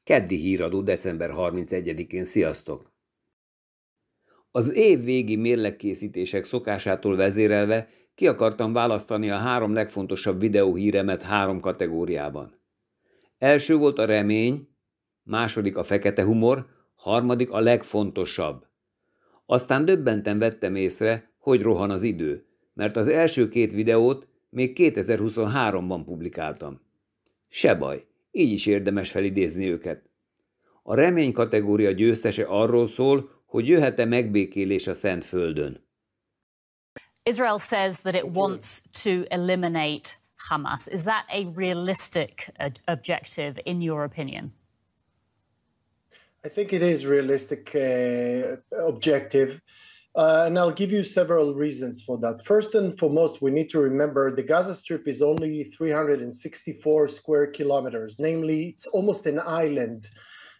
Keddi híradó december 31-én, sziasztok! Az év végi mérlegkészítések szokásától vezérelve ki akartam választani a 3 legfontosabb videóhíremet 3 kategóriában. Első volt a remény, második a fekete humor, harmadik a legfontosabb. Aztán döbbenten vettem észre, hogy rohan az idő, mert az első 2 videót még 2023-ban publikáltam. Se baj, így is érdemes felidézni őket. A remény kategória győztese arról szól, hogy jöhet-e megbékélés a Szentföldön. Israel says that it wants to eliminate Hamas. Is that a realistic objective in your opinion? I think it is realistic objective. And I'll give you several reasons for that. First and foremost, we need to remember the Gaza Strip is only 364 square kilometers. Namely, it's almost an island.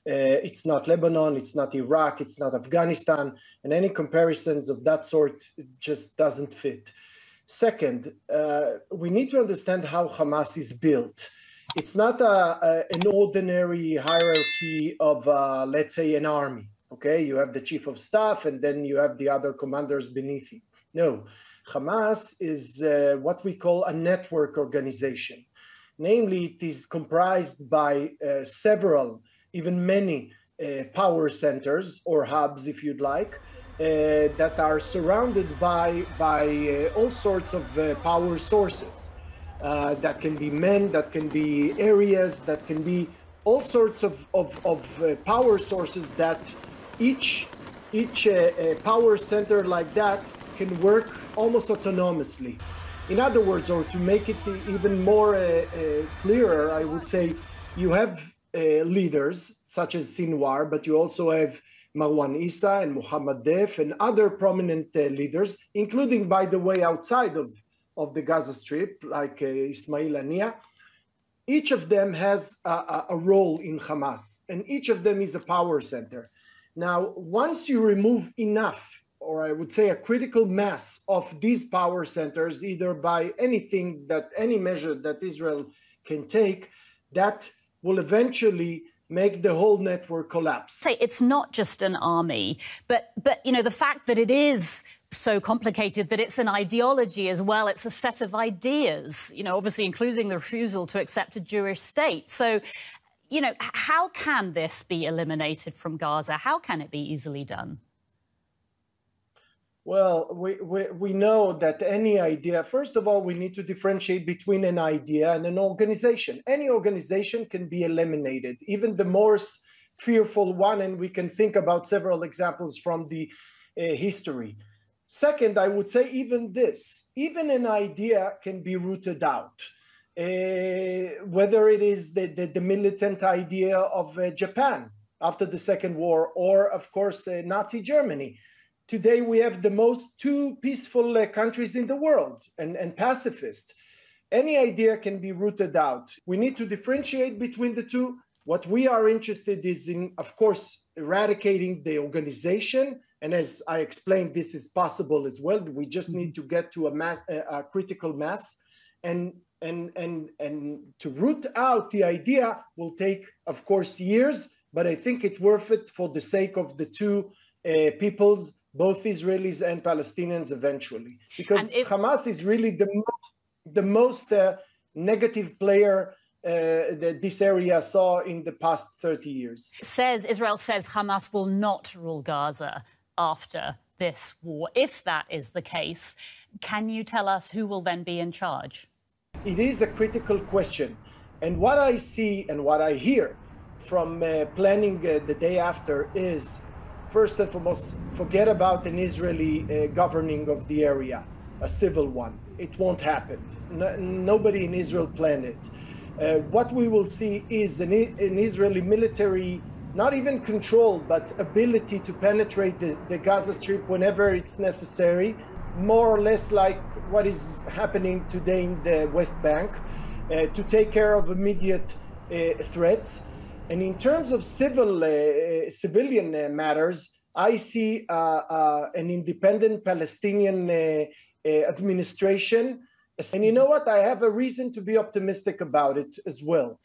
It's not Lebanon, it's not Iraq, it's not Afghanistan, and any comparisons of that sort just doesn't fit. Second, we need to understand how Hamas is built. It's not an ordinary hierarchy of, let's say, an army. Okay, you have the chief of staff and then you have the other commanders beneath you. No, Hamas is what we call a network organization. Namely, it is comprised by several, even many power centers or hubs, if you'd like, that are surrounded by all sorts of power sources. That can be men, that can be areas, that can be all sorts of power sources that each power center like that can work almost autonomously. In other words, or to make it even more clearer, I would say you have leaders such as Sinwar, but you also have Marwan Issa and Mohammed Def and other prominent leaders, including, by the way, outside of the Gaza Strip, like Ismail Haniyeh. Each of them has a role in Hamas, and each of them is a power center. Now, once you remove enough, or I would say a critical mass of these power centers, either by any measure that Israel can take, that will eventually make the whole network collapse. Say it's not just an army, but you know, the fact that it is so complicated, that it's an ideology as well, it's a set of ideas, you know, obviously including the refusal to accept a Jewish state. So, you know, how can this be eliminated from Gaza? How can it be easily done? Well, we know that any idea, first of all, we need to differentiate between an idea and an organization. Any organization can be eliminated, even the most fearful one, and we can think about several examples from the history. Second, I would say even an idea can be rooted out. Whether it is the militant idea of Japan after the Second War, or of course Nazi Germany. Today we have the most two peaceful countries in the world and pacifist. Any idea can be rooted out. We need to differentiate between the two. What we are interested is in, of course, eradicating the organization. And as I explained, this is possible as well. We just need to get to a critical mass, and to root out the idea will take, of course, years, but I think it's worth it for the sake of the two peoples, both Israelis and Palestinians eventually. Because Hamas is really the most negative player that this area saw in the past 30 years. Israel says Hamas will not rule Gaza after this war. If that is the case, can you tell us who will then be in charge? It is a critical question. And what I see and what I hear from planning the day after is, first and foremost, forget about an Israeli governing of the area, a civil one. It won't happen. Nobody in Israel planned it. What we will see is an Israeli military, not even control, but ability to penetrate the Gaza Strip whenever it's necessary, more or less like what is happening today in the West Bank, to take care of immediate threats. And in terms of civilian matters, I see an independent Palestinian administration. And you know what? I have a reason to be optimistic about it as well.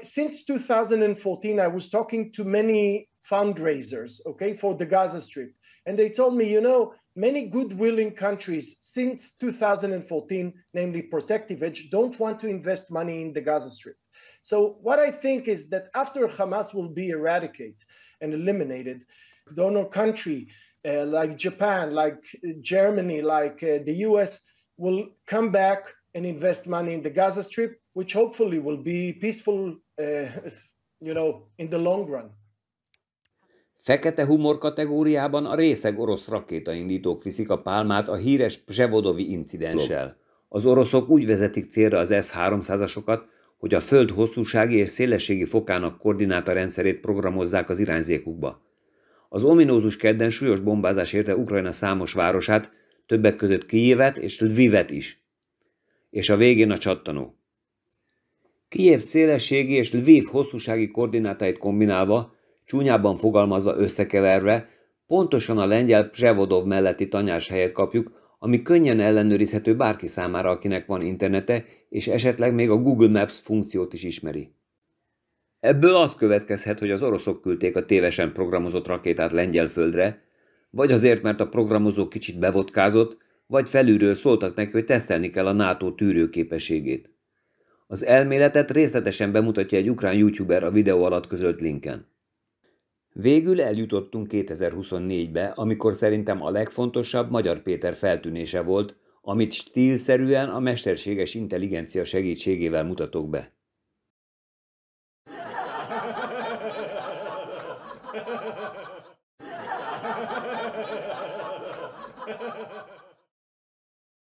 Since 2014, I was talking to many fundraisers, okay, for the Gaza Strip. And they told me, many good-willing countries since 2014, namely Protective Edge, don't want to invest money in the Gaza Strip. So what I think is that after Hamas will be eradicated and eliminated, donor country like Japan, like Germany, like the US will come back and invest money in the Gaza Strip, which hopefully will be peaceful, in the long run. Fekete humor kategóriában a részeg orosz rakétaindítók viszik a pálmát a híres Psevodovi incidenssel. Az oroszok úgy vezetik célra az S-300-asokat, hogy a föld hosszúsági és szélességi fokának koordinátorrendszerét programozzák az irányzékukba. Az ominózus kedden súlyos bombázás érte Ukrajna számos városát, többek között Kijevet és Lvivet is. És a végén a csattanó. Kijev szélességi és Lviv hosszúsági koordinátáit kombinálva, csúnyában fogalmazva összekeverve, pontosan a lengyel Psevodov melletti tanyás helyet kapjuk, ami könnyen ellenőrizhető bárki számára, akinek van internete, és esetleg még a Google Maps funkciót is ismeri. Ebből az következhet, hogy az oroszok küldték a tévesen programozott rakétát lengyel földre, vagy azért, mert a programozó kicsit bevodkázott, vagy felülről szóltak neki, hogy tesztelni kell a NATO tűrőképességét. Az elméletet részletesen bemutatja egy ukrán youtuber a videó alatt közölt linken. Végül eljutottunk 2024-be, amikor szerintem a legfontosabb Magyar Péter feltűnése volt, amit stílszerűen a mesterséges intelligencia segítségével mutatok be.